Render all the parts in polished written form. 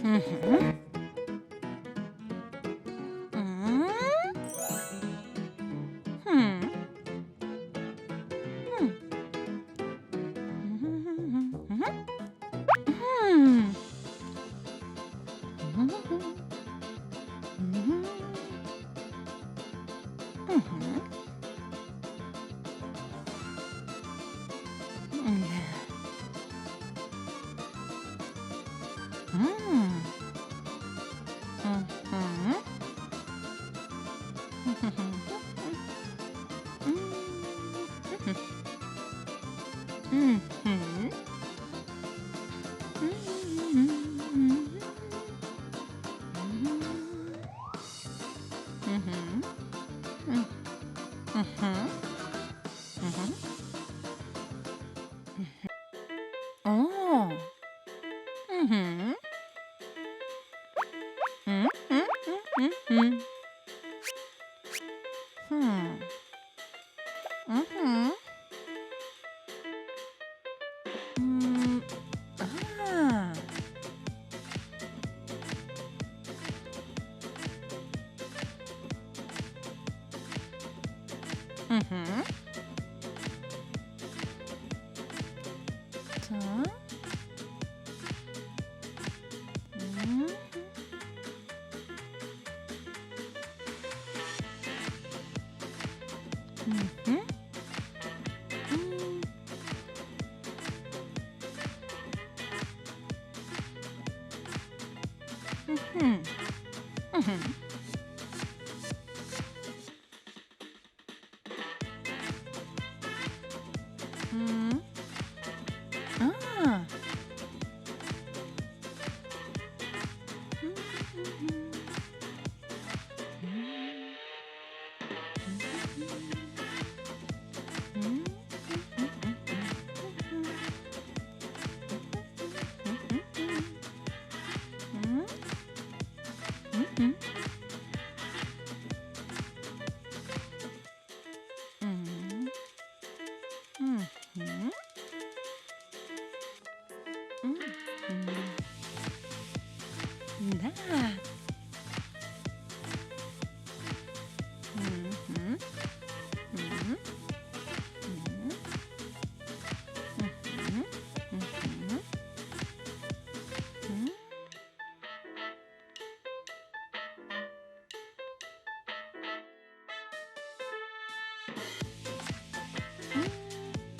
Мгм. Хм. Хм. Мгм. Хм. Мгм. Мгм. М. М. Мгм. Мгм. Мгм. М. Мгм. Мгм. О. Мгм. М. Мгм. Хм. Мгм. М. А. Мгм. Так. М. Мгм. М. Мгм. Мгм. М. А. Да. Мгм. Мгм. Мгм. Мгм. Мгм. М.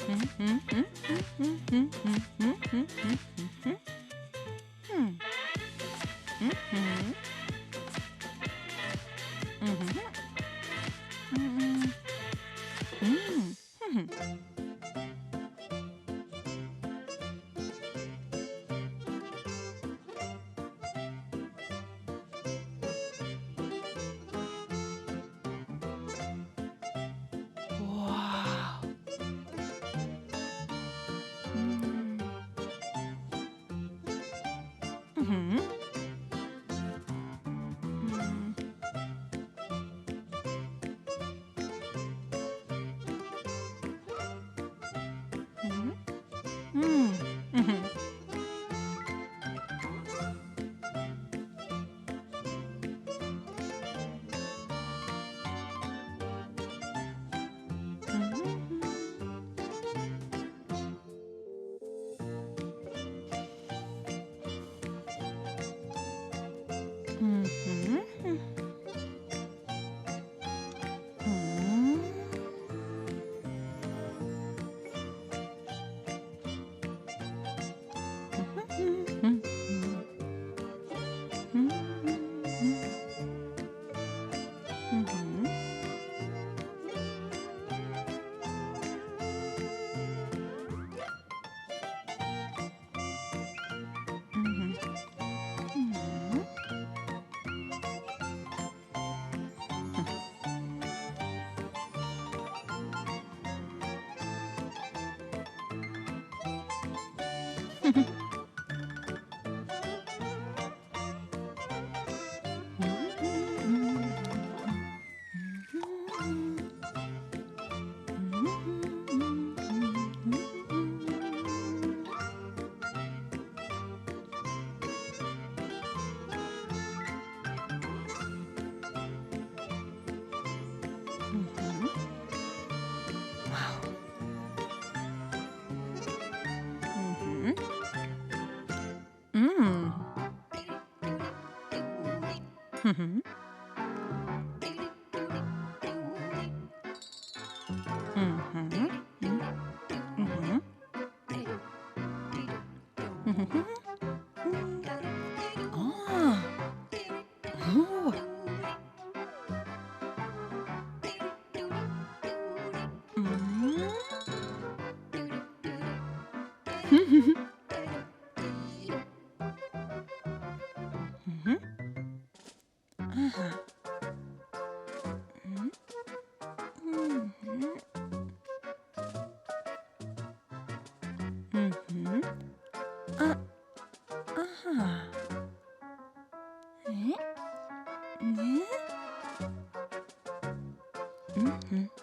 Мгм. Мгм. Мгм. М. Мгм. Мгм. М. Мгм. Вау! М. Мгм. М. Мгм. Мгм. Мгм. Мгм. М. Мгм. Мгм. Мгм. Мгм. Мгм. Мгм. Мгм. Мгм. А, о. М. Мгм. Ага. М. Мгм. Мгм. А, ага. Э? Э? Мгм.